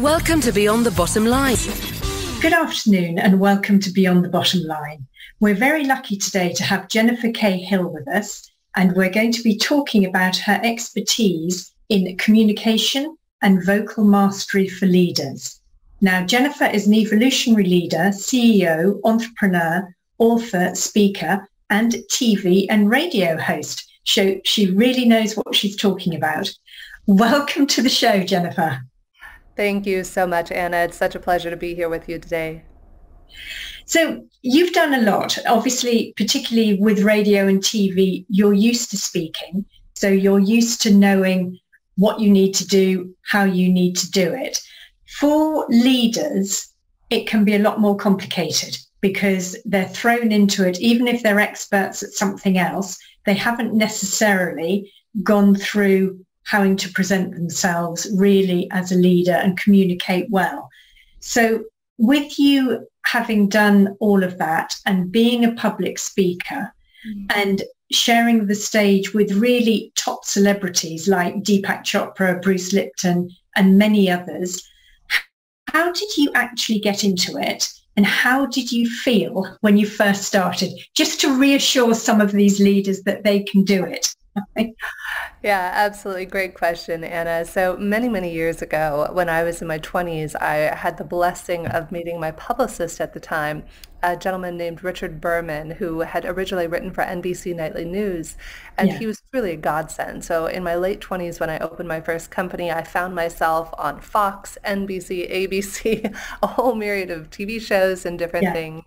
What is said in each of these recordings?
Welcome to Beyond the Bottom Line. Good afternoon and welcome to Beyond the Bottom Line. We're very lucky today to have Jennifer Cahill with us, and we're going to be talking about her expertise in communication and vocal mastery for leaders. Now, Jennifer is an evolutionary leader, CEO, entrepreneur, author, speaker, and TV and radio host. So she really knows what she's talking about. Welcome to the show, Jennifer. Thank you so much, Anna. It's such a pleasure to be here with you today. So you've done a lot, obviously, particularly with radio and TV. You're used to speaking, so you're used to knowing what you need to do, how you need to do it. For leaders, it can be a lot more complicated because they're thrown into it. Even if they're experts at something else, they haven't necessarily gone through having to present themselves really as a leader and communicate well. So with you having done all of that and being a public speaker and sharing the stage with really top celebrities like Deepak Chopra, Bruce Lipton, and many others, how did you actually get into it? And how did you feel when you first started? Just to reassure some of these leaders that they can do it. Yeah, absolutely. Great question, Anna. So many years ago, when I was in my 20s, I had the blessing of meeting my publicist at the time, a gentleman named Richard Berman, who had originally written for NBC Nightly News, and he was truly a godsend. So in my late 20s, when I opened my first company, I found myself on Fox, NBC, ABC, a whole myriad of TV shows and different things.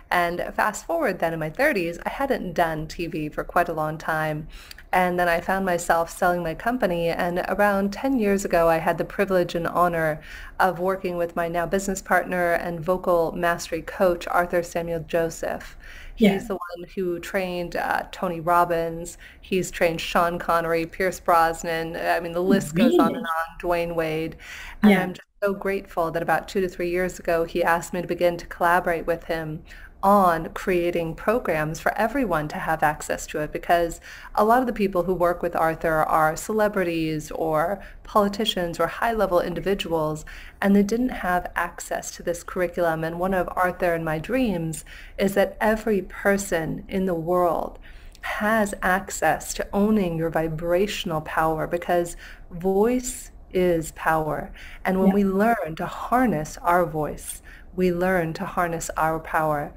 And fast forward then in my 30s, I hadn't done TV for quite a long time. And then I found myself selling my company. And around 10 years ago, I had the privilege and honor of working with my now business partner and vocal mastery coach, Arthur Samuel Joseph. He's the one who trained Tony Robbins. He's trained Sean Connery, Pierce Brosnan. I mean, the list goes on and on, Dwayne Wade. And I'm just so grateful that about 2 to 3 years ago, he asked me to begin to collaborate with him on creating programs for everyone to have access to it, because a lot of the people who work with Arthur are celebrities or politicians or high-level individuals, and they didn't have access to this curriculum. And one of Arthur and my dreams is that every person in the world has access to owning your vibrational power, because voice is power. And when we learn to harness our voice, we learn to harness our power.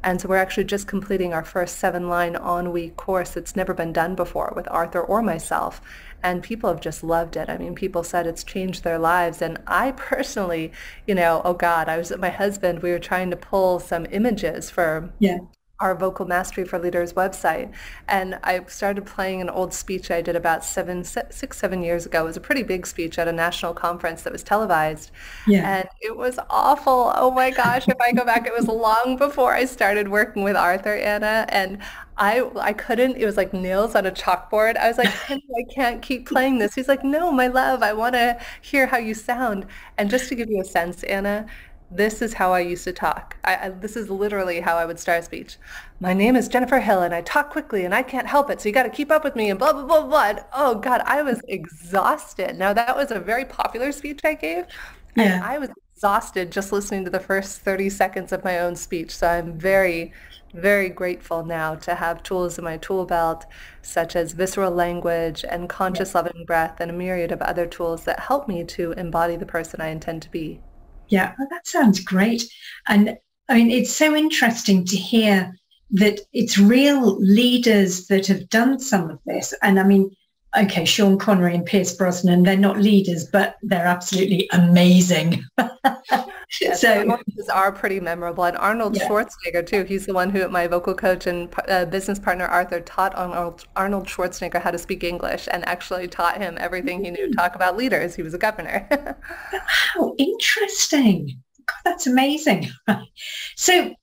And so we're actually just completing our first 7-line on-week course that's never been done before with Arthur or myself. And people have just loved it. I mean, people said it's changed their lives. And I personally, oh God, I was with my husband. We were trying to pull some images for our Vocal Mastery for Leaders website. And I started playing an old speech I did about 6-7 years ago. It was a pretty big speech at a national conference that was televised. And it was awful. Oh my gosh, if I go back, it was long before I started working with Arthur, Anna. And I couldn't, it was like nails on a chalkboard. I was like, Henry, I can't keep playing this. He's like, no, my love, I want to hear how you sound. And just to give you a sense, Anna, this is how I used to talk. This is literally how I would start a speech. My name is Jennifer Hill, and I talk quickly, and I can't help it, so you got to keep up with me, and blah, blah, blah, blah. And, oh, God, I was exhausted. Now, that was a very popular speech I gave, and I was exhausted just listening to the first 30 seconds of my own speech. So I'm very, very grateful now to have tools in my tool belt, such as Visceral Language and Conscious Loving Breath, and a myriad of other tools that help me to embody the person I intend to be. Yeah, well, that sounds great. And I mean, it's so interesting to hear that it's real leaders that have done some of this. And I mean, okay, Sean Connery and Pierce Brosnan, they're not leaders, but they're absolutely amazing. Yes, so voices are pretty memorable. And Arnold Schwarzenegger, too. He's the one who, my vocal coach and business partner, Arthur, taught Arnold Schwarzenegger how to speak English and actually taught him everything he knew to talk about leaders. He was a governor. How interesting. God, that's amazing. So,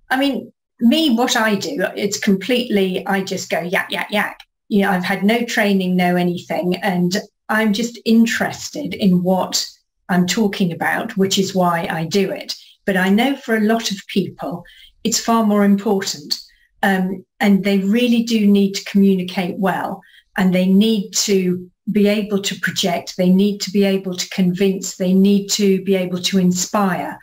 I mean, me, what I do, it's completely, I just go yak, yak, yak. I've had no training, no anything, and I'm just interested in what I'm talking about, which is why I do it. But I know for a lot of people, it's far more important. And they really do need to communicate well. and they need to be able to project, they need to be able to convince, they need to be able to inspire.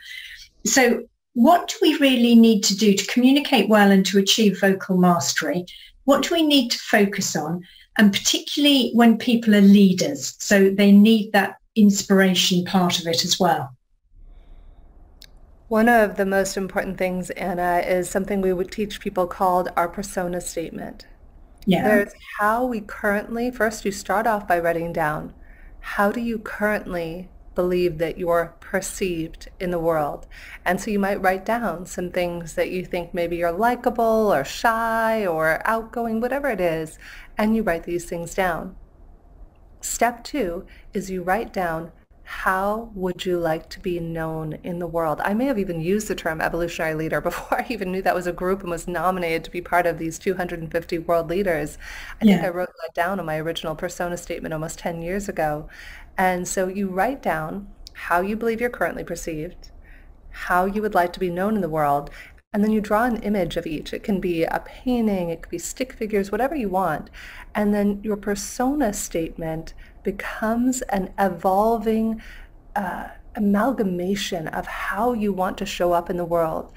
So what do we really need to do to communicate well and to achieve vocal mastery? What do we need to focus on? And particularly when people are leaders, so they need that inspiration part of it as well. One of the most important things, Anna, is something we would teach people called our persona statement. Yeah. There's how we currently, first you start off by writing down, how do you currently believe that you're perceived in the world? And so you might write down some things that you think maybe you're likable or shy or outgoing, whatever it is, and you write these things down. Step 2 is you write down, how would you like to be known in the world? I may have even used the term evolutionary leader before I even knew that was a group and was nominated to be part of these 250 world leaders. I think I wrote that down on my original persona statement almost 10 years ago. And so you write down how you believe you're currently perceived, how you would like to be known in the world, and then you draw an image of each. It can be a painting, it could be stick figures, whatever you want. And then your persona statement becomes an evolving amalgamation of how you want to show up in the world.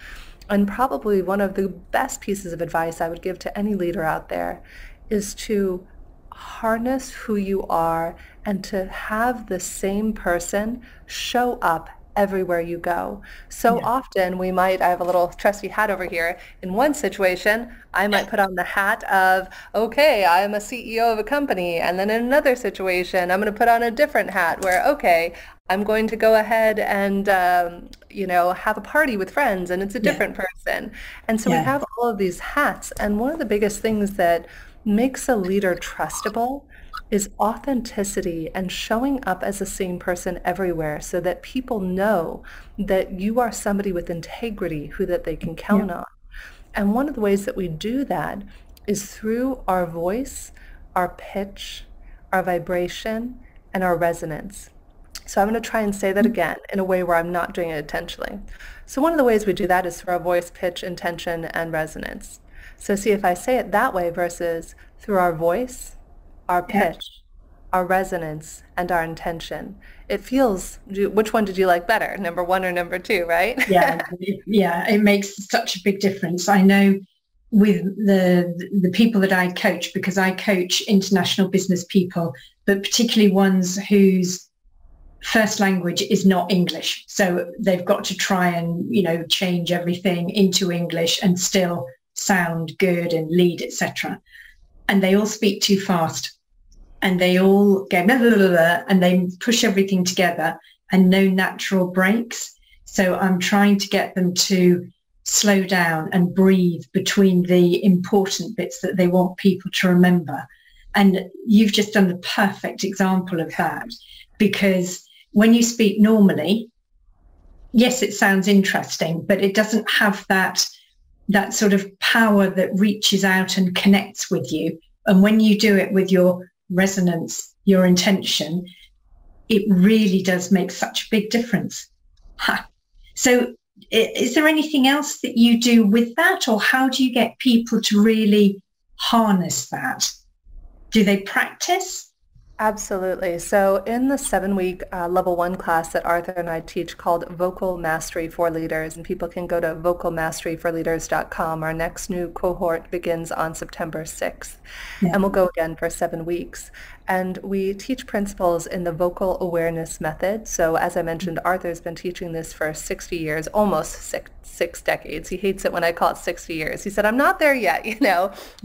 And probably one of the best pieces of advice I would give to any leader out there is to harness who you are and to have the same person show up everywhere you go. So often we might, I have a little trusty hat over here. In one situation, I might put on the hat of, okay, I'm a CEO of a company. And then in another situation, I'm going to put on a different hat where, okay, I'm going to go ahead and, have a party with friends and it's a different person. And so we have all of these hats. And one of the biggest things that makes a leader trustable is authenticity and showing up as the same person everywhere so that people know that you are somebody with integrity who that they can count on. And one of the ways that we do that is through our voice, our pitch, our vibration, and our resonance. So I'm going to try and say that again in a way where I'm not doing it intentionally. So one of the ways we do that is through our voice, pitch, intention, and resonance. So see if I say it that way versus through our voice, our pitch, our resonance, and our intention. It feels, which one did you like better, number 1 or number 2, right? It makes such a big difference. I know with the people that I coach, because I coach international business people, but particularly ones whose first language is not English. So they've got to try and, change everything into English and still sound good and lead, etc. And they all speak too fast. And they all go blah, blah, blah, blah, and they push everything together and no natural breaks. So I'm trying to get them to slow down and breathe between the important bits that they want people to remember. And you've just done the perfect example of that, because when you speak normally, yes, it sounds interesting, but it doesn't have that sort of power that reaches out and connects with you. And when you do it with your resonance, your intention, it really does make such a big difference. So is there anything else that you do with that, or how do you get people to really harness that? Do they practice? Absolutely. So in the 7-week level 1 class that Arthur and I teach called Vocal Mastery for Leaders, and people can go to vocalmasteryforleaders.com. Our next new cohort begins on September 6th, and we'll go again for 7 weeks. And we teach principles in the vocal awareness method. So as I mentioned, Arthur's been teaching this for 60 years, almost six decades. He hates it when I call it 60 years. He said, I'm not there yet,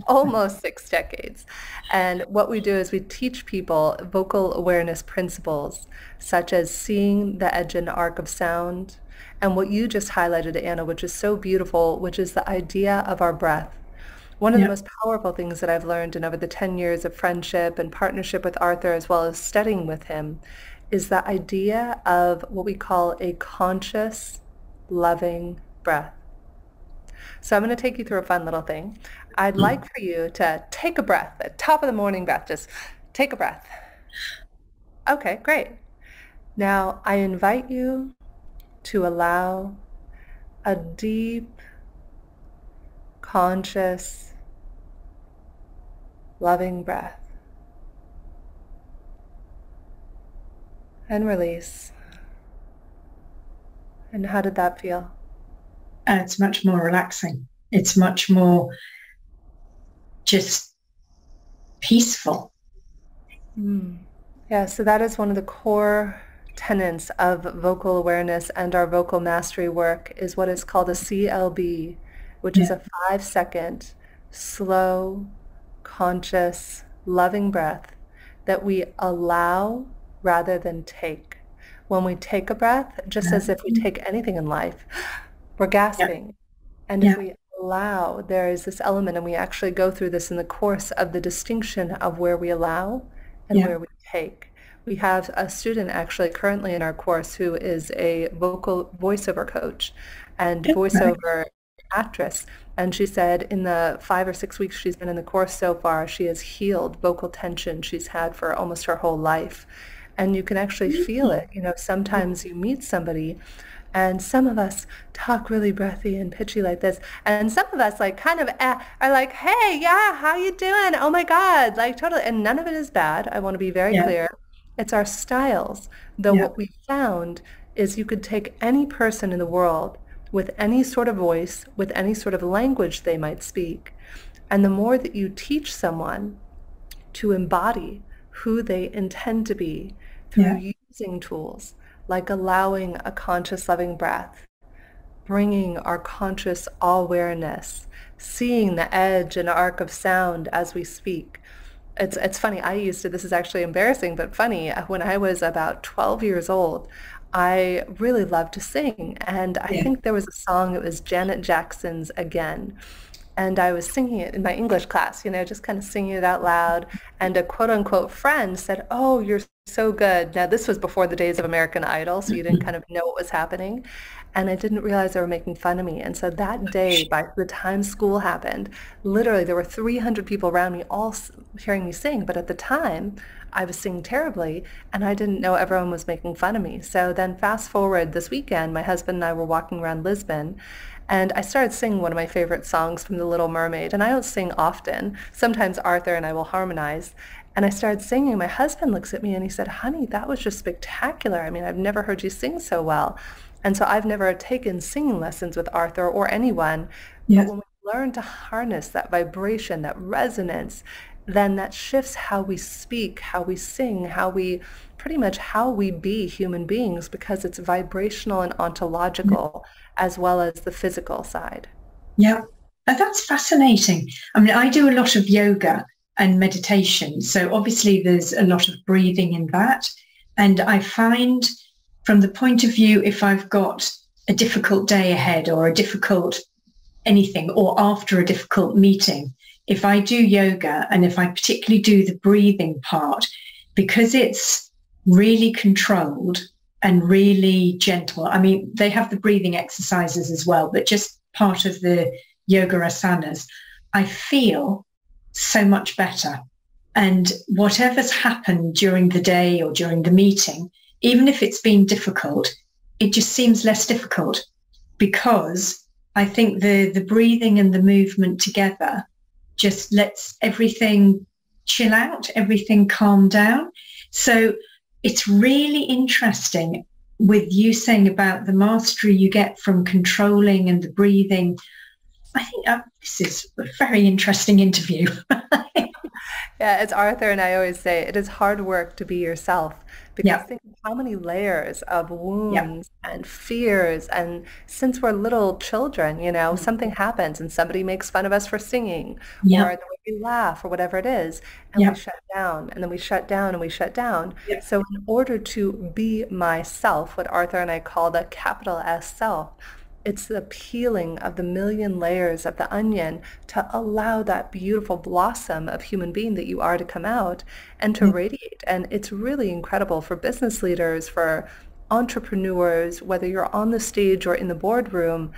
almost 6 decades. And what we do is we teach people vocal awareness principles, such as seeing the edge and arc of sound, and what you just highlighted, Anna, which is so beautiful, which is the idea of our breath. One of the most powerful things that I've learned in over the 10 years of friendship and partnership with Arthur, as well as studying with him, is the idea of what we call a conscious, loving breath. So I'm going to take you through a fun little thing. I'd like for you to take a breath, the top of the morning breath, just take a breath. Okay, great. Now I invite you to allow a deep, conscious, loving breath And release. And how did that feel? It's much more relaxing. It's much more just peaceful. Yeah, so that is one of the core tenets of vocal awareness and our vocal mastery work is what is called a CLB, which is a 5-second, slow, conscious, loving breath that we allow rather than take. When we take a breath, just as if we take anything in life, we're gasping. And if we allow, there is this element, and we actually go through this in the course of the distinction of where we allow and where we take. We have a student actually currently in our course who is a vocal voiceover coach and voiceover actress. And she said in the 5 or 6 weeks she's been in the course so far, she has healed vocal tension she's had for almost her whole life. And you can actually feel it. You know, sometimes you meet somebody and some of us talk really breathy and pitchy like this. And some of us like kind of are like, hey, yeah, how you doing? Oh my God, like totally. And none of it is bad. I want to be very clear. It's our styles. Though what we found is you could take any person in the world with any sort of voice, with any sort of language they might speak. And the more that you teach someone to embody who they intend to be through using tools like allowing a conscious loving breath, bringing our conscious awareness, seeing the edge and arc of sound as we speak. It's funny, this is actually embarrassing, but funny, when I was about 12 years old, I really loved to sing. And I think there was a song, it was Janet Jackson's Again. And I was singing it in my English class, you know, just kind of singing it out loud. And a quote unquote friend said, oh, you're so good. Now, this was before the days of American Idol, so you didn't kind of know what was happening. And I didn't realize they were making fun of me. And so that day, by the time school happened, literally there were 300 people around me all hearing me sing. But at the time, I was singing terribly, and I didn't know everyone was making fun of me. So then fast forward this weekend, my husband and I were walking around Lisbon, and I started singing one of my favorite songs from The Little Mermaid. And I don't sing often. Sometimes Arthur and I will harmonize. And I started singing. My husband looks at me and he said, honey, that was just spectacular. I mean, I've never heard you sing so well. And so I've never taken singing lessons with Arthur or anyone. But when we learn to harness that vibration, that resonance, then that shifts how we speak, how we sing, pretty much how we be human beings, because it's vibrational and ontological as well as the physical side. Yeah, that's fascinating. I mean, I do a lot of yoga and meditation. So obviously there's a lot of breathing in that. And I find from the point of view, if I've got a difficult day ahead or a difficult anything, or after a difficult meeting, if I do yoga and if I particularly do the breathing part, because it's really controlled and really gentle. I mean, they have the breathing exercises as well, but just part of the yoga asanas, I feel so much better. And whatever's happened during the day or during the meeting, even if it's been difficult, it just seems less difficult, because I think the breathing and the movement together just lets everything chill out, everything calm down. So it's really interesting with you saying about the mastery you get from controlling and the breathing. I think this is a very interesting interview. Yeah, it's Arthur and I always say it is hard work to be yourself, because think of how many layers of wounds and fears. And since we're little children, you know, something happens and somebody makes fun of us for singing or the way we laugh or whatever it is, and we shut down, and then we shut down and we shut down. So in order to be myself, what Arthur and I call the capital S self, it's the peeling of the million layers of the onion to allow that beautiful blossom of human being that you are to come out and to radiate. And it's really incredible for business leaders, for entrepreneurs, whether you're on the stage or in the boardroom.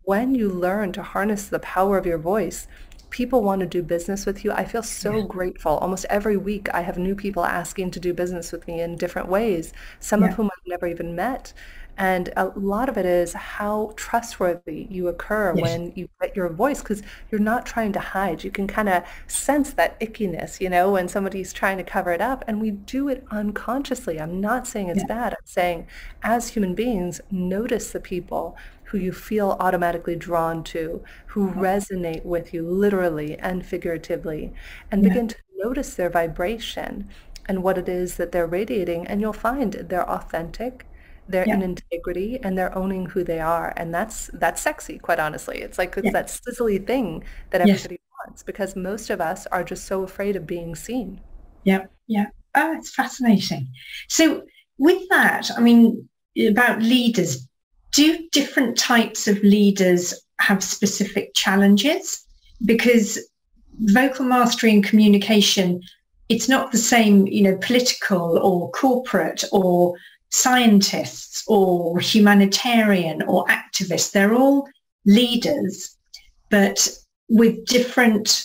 When you learn to harness the power of your voice, people want to do business with you. I feel so grateful. Almost every week I have new people asking to do business with me in different ways, some of whom I've never even met. And a lot of it is how trustworthy you occur Yes. when you get your voice, because you're not trying to hide. You can kind of sense that ickiness, when somebody's trying to cover it up, and we do it unconsciously. I'm not saying it's Yeah. bad. I'm saying as human beings, notice the people who you feel automatically drawn to, who resonate with you literally and figuratively, and Yeah. begin to notice their vibration and what it is that they're radiating, and you'll find they're authentic, they're Yeah. in integrity, and they're owning who they are. And that's sexy, quite honestly. It's like it's Yeah. that sizzly thing that Yes. everybody wants, because most of us are just so afraid of being seen. Yeah. Yeah. Oh, it's fascinating. So with that, I mean, about leaders, do different types of leaders have specific challenges? Because vocal mastery and communication, it's not the same, political or corporate or scientists or humanitarian or activists. They're all leaders, but with different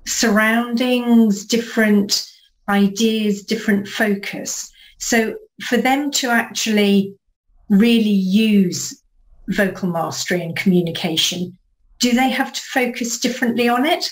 surroundings, different ideas, different focus. So for them to actually really use vocal mastery and communication, do they have to focus differently on it?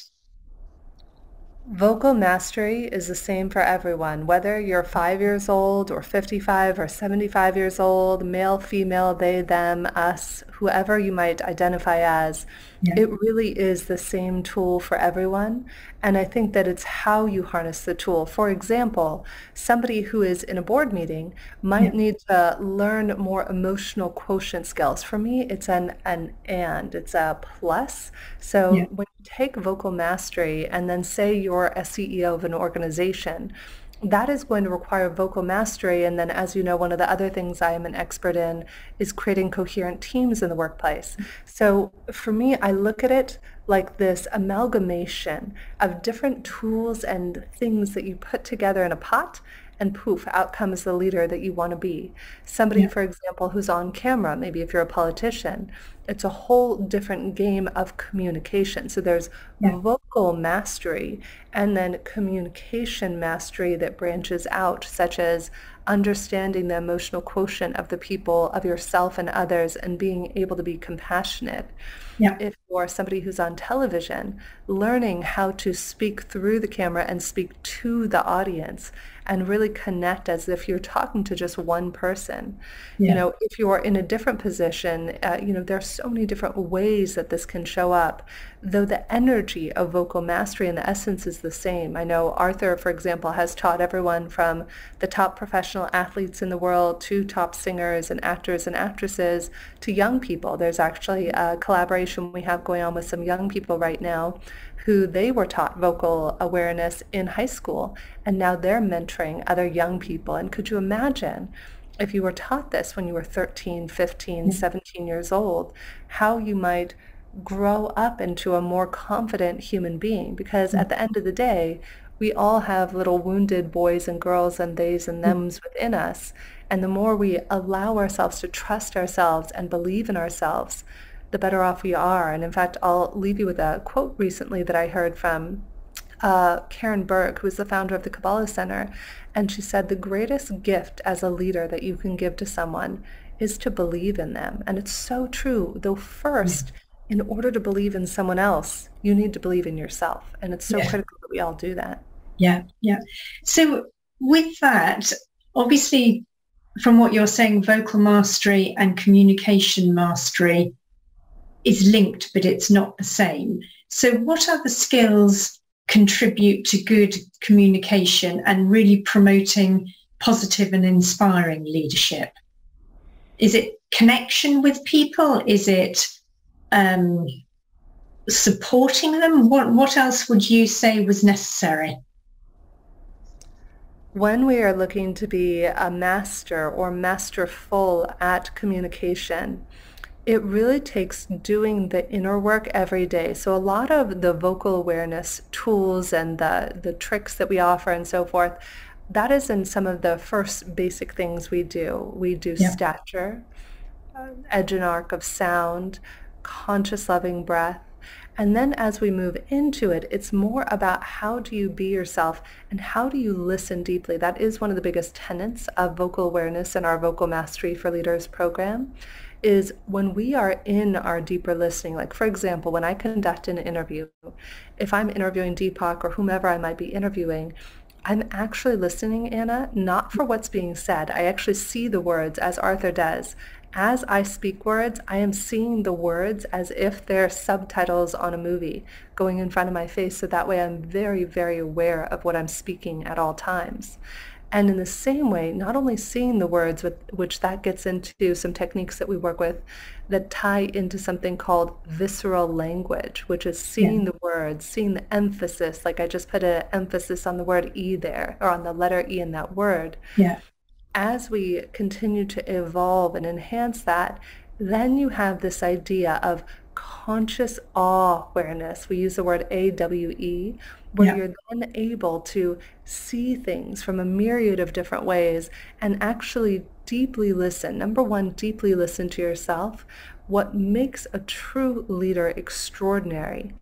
Vocal mastery is the same for everyone, whether you're 5 years old or 55 or 75 years old, male, female, they, them, us, whoever you might identify as. Yeah. It really is the same tool for everyone. And I think that it's how you harness the tool. For example, somebody who is in a board meeting might need to learn more emotional quotient skills. For me, it's it's a plus. So when you take vocal mastery and then say you're a CEO of an organization, that is going to require vocal mastery. And then, as you know, one of the other things I am an expert in is creating coherent teams in the workplace. So for me, I look at it like this amalgamation of different tools and things that you put together in a pot, and poof, out comes the leader that you want to be. Somebody, for example, who's on camera, maybe if you're a politician, it's a whole different game of communication. So there's vocal mastery and then communication mastery that branches out, such as understanding the emotional quotient of the people, of yourself and others, and being able to be compassionate. If you're somebody who's on television, learning how to speak through the camera and speak to the audience and really connect as if you're talking to just one person. If you're in a different position, there are so many different ways that this can show up, though the energy of vocal mastery and the essence is the same. I know Arthur, for example, has taught everyone from the top professional athletes in the world to top singers and actors and actresses to young people. There's actually a collaboration we have going on with some young people right now who they were taught vocal awareness in high school, and now they're mentoring other young people. And could you imagine if you were taught this when you were 13, 15, 17 years old, how you might grow up into a more confident human being? Because at the end of the day, we all have little wounded boys and girls and theys and thems within us. And the more we allow ourselves to trust ourselves and believe in ourselves, the better off we are. And in fact, I'll leave you with a quote recently that I heard from Karen Burke, who is the founder of the Kabbalah Center. And she said, the greatest gift as a leader that you can give to someone is to believe in them. And it's so true, though first, in order to believe in someone else, you need to believe in yourself. And it's so critical that we all do that. Yeah. So with that, obviously, from what you're saying, vocal mastery and communication mastery is linked, but it's not the same. So what other skills contribute to good communication and really promoting positive and inspiring leadership? Is it connection with people? Is it supporting them? What else would you say was necessary? When we are looking to be a master or masterful at communication, it really takes doing the inner work every day. So a lot of the vocal awareness tools and the tricks that we offer and so forth, that is in some of the first basic things we do. We do stature, edge and arc of sound, conscious loving breath, And then as we move into it, it's more about how do you be yourself and how do you listen deeply. That is one of the biggest tenets of vocal awareness in our Vocal Mastery for Leaders program, is when we are in our deeper listening. Like, for example, when I conduct an interview, if I'm interviewing Deepak or whomever I might be interviewing, I'm actually listening, Anna, not for what's being said. I actually see the words as Arthur does. As I speak words, I am seeing the words as if they're subtitles on a movie going in front of my face. So that way I'm very, very aware of what I'm speaking at all times. And in the same way, not only seeing the words, which that gets into some techniques that we work with that tie into something called visceral language, which is seeing the words, seeing the emphasis. Like I just put an emphasis on the word E there, or on the letter E in that word. Yeah. As we continue to evolve and enhance that, then you have this idea of conscious awareness. We use the word AWE, where you're then able to see things from a myriad of different ways and actually deeply listen. Number one, deeply listen to yourself. What makes a true leader extraordinary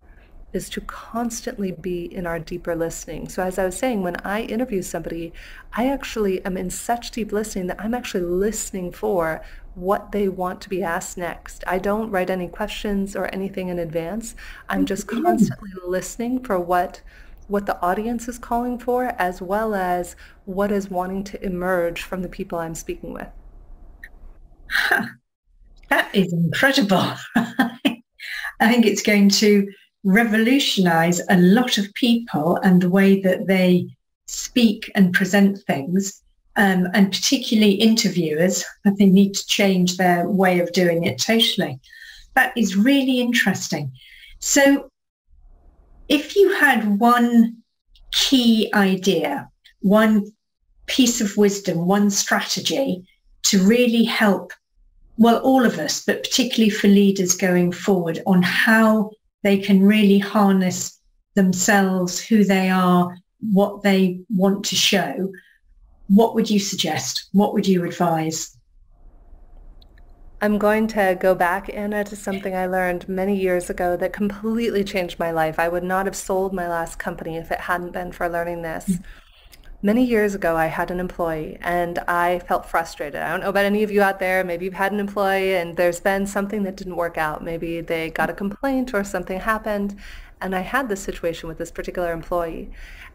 is to constantly be in our deeper listening. So as I was saying, when I interview somebody, I actually am in such deep listening that I'm actually listening for what they want to be asked next. I don't write any questions or anything in advance. I'm just constantly listening for what the audience is calling for, as well as what is wanting to emerge from the people I'm speaking with. That is incredible. I think it's going to revolutionize a lot of people and the way that they speak and present things, and particularly interviewers. They need to change their way of doing it totally. That is really interesting. So if you had one key idea, one piece of wisdom, one strategy to really help, well, all of us, but particularly for leaders going forward, on how they can really harness themselves, who they are, what they want to show, what would you suggest? What would you advise? I'm going to go back, Anna, to something I learned many years ago that completely changed my life. I would not have sold my last company if it hadn't been for learning this. Many years ago, I had an employee and I felt frustrated. I don't know about any of you out there. Maybe you've had an employee and there's been something that didn't work out. Maybe they got a complaint or something happened. And I had this situation with this particular employee.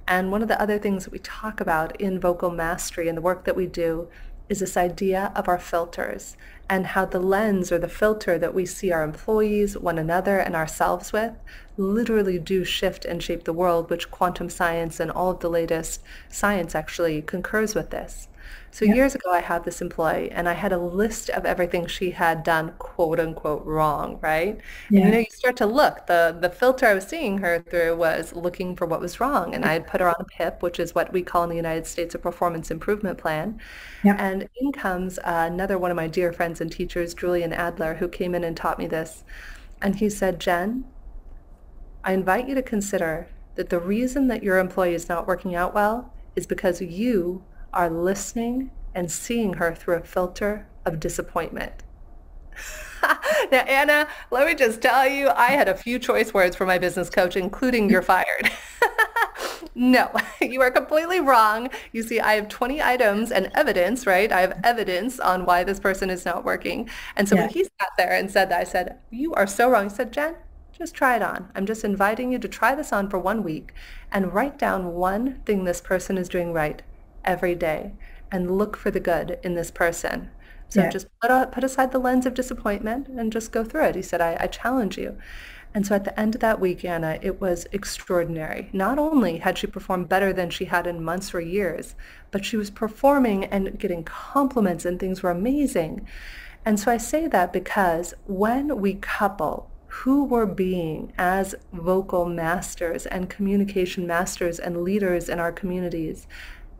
And one of the other things that we talk about in vocal mastery and the work that we do is this idea of our filters and how the lens or the filter that we see our employees, one another, and ourselves with literally do shift and shape the world, which quantum science and all of the latest science actually concurs with this. So years ago, I had this employee and I had a list of everything she had done, quote unquote, wrong, right? And you start to look, the filter I was seeing her through was looking for what was wrong. And I had put her on a PIP, which is what we call in the United States a performance improvement plan. And in comes another one of my dear friends and teachers, Julian Adler, who came in and taught me this. And he said, Jen, I invite you to consider that the reason that your employee is not working out well is because you are listening and seeing her through a filter of disappointment. Now, Anna, let me just tell you, I had a few choice words for my business coach, including "you're fired." No, you are completely wrong. You see, I have 20 items and evidence, right? I have evidence on why this person is not working. And so when he sat there and said that, I said, you are so wrong. He said, Jen, just try it on. I'm just inviting you to try this on for 1 week and write down one thing this person is doing right every day and look for the good in this person. So just put aside the lens of disappointment and just go through it. He said, I challenge you. And so at the end of that week, Anna, it was extraordinary. Not only had she performed better than she had in months or years, but she was performing and getting compliments and things were amazing. And so I say that because when we couple who we're being as vocal masters and communication masters and leaders in our communities,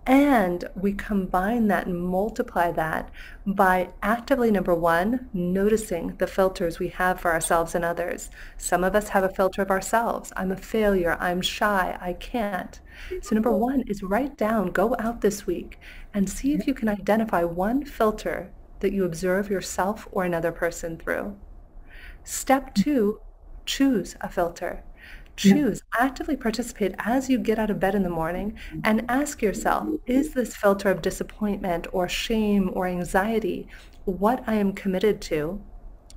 and we combine that and multiply that by actively, number one, noticing the filters we have for ourselves and others. Some of us have a filter of ourselves. I'm a failure. I'm shy. I can't. So number one is write down, go out this week and see if you can identify one filter that you observe yourself or another person through. Step two, choose a filter. Choose, actively participate as you get out of bed in the morning and ask yourself, is this filter of disappointment or shame or anxiety what I am committed to,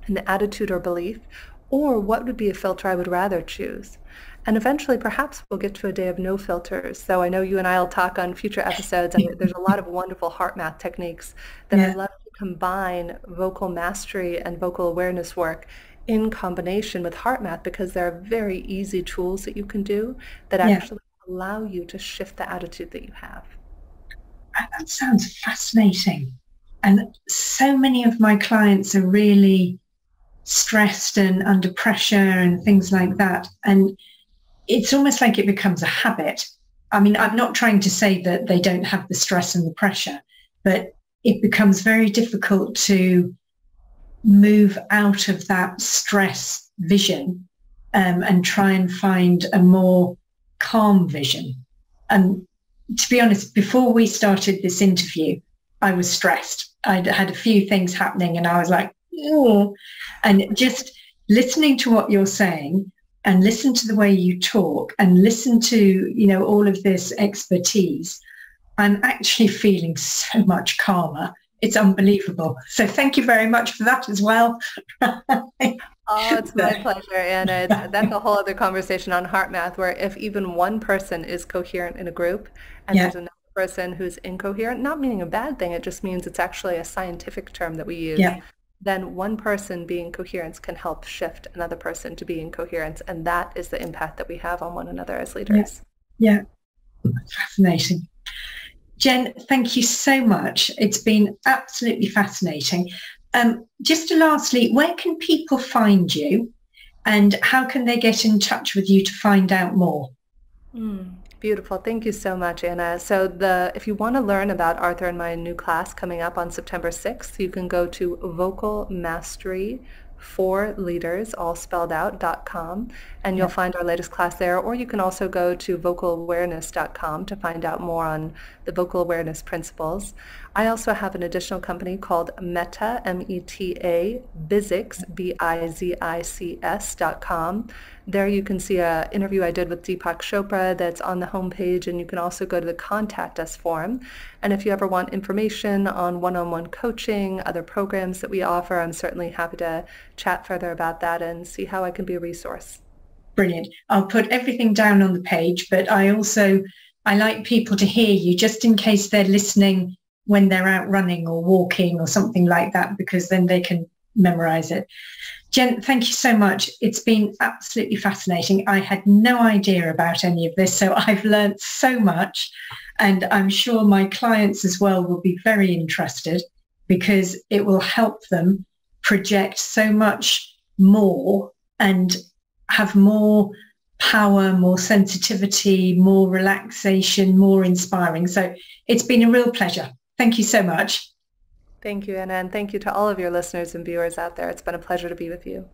an attitude or belief, or what would be a filter I would rather choose? And eventually, perhaps we'll get to a day of no filters. So I know you and I will talk on future episodes, and there's a lot of wonderful heart math techniques that I love to combine vocal mastery and vocal awareness work in combination with heart math, because there are very easy tools that you can do that actually allow you to shift the attitude that you have. That sounds fascinating. And so many of my clients are really stressed and under pressure and things like that. And it's almost like it becomes a habit. I mean, I'm not trying to say that they don't have the stress and the pressure, but it becomes very difficult to move out of that stress vision and try and find a more calm vision. And to be honest, before we started this interview, I was stressed. I'd had a few things happening and I was like, oh, and just listening to what you're saying and listen to the way you talk and listen to, you know, all of this expertise, I'm actually feeling so much calmer. It's unbelievable. So thank you very much for that as well. Oh, it's my pleasure, Anna. That's a whole other conversation on heart math, where if even one person is coherent in a group and there's another person who's incoherent, not meaning a bad thing, it just means it's actually a scientific term that we use. Then one person being coherence can help shift another person to be incoherence. And that is the impact that we have on one another as leaders. Yeah. Fascinating. Jen, thank you so much. It's been absolutely fascinating. Just lastly, where can people find you and how can they get in touch with you to find out more? Beautiful. Thank you so much, Anna. So if you want to learn about Arthur and my new class coming up on September 6th, you can go to Vocal Mastery for Leaders, all spelled out.com, and you'll find our latest class there. Or you can also go to vocalawareness.com to find out more on the vocal awareness principles. I also have an additional company called Meta, M-E-T-A, Bizics, B-I-Z-I-C-S.com. There you can see an interview I did with Deepak Chopra that's on the homepage, and you can also go to the Contact Us form. And if you ever want information on one-on-one coaching, other programs that we offer, I'm certainly happy to chat further about that and see how I can be a resource. Brilliant. I'll put everything down on the page, but I like people to hear you just in case they're listening when they're out running or walking or something like that, because then they can memorize it. Jen, thank you so much. It's been absolutely fascinating. I had no idea about any of this, so I've learned so much, and I'm sure my clients as well will be very interested because it will help them project so much more and have more power, more sensitivity, more relaxation, more inspiring. So it's been a real pleasure. Thank you so much. Thank you, Anna, and thank you to all of your listeners and viewers out there. It's been a pleasure to be with you.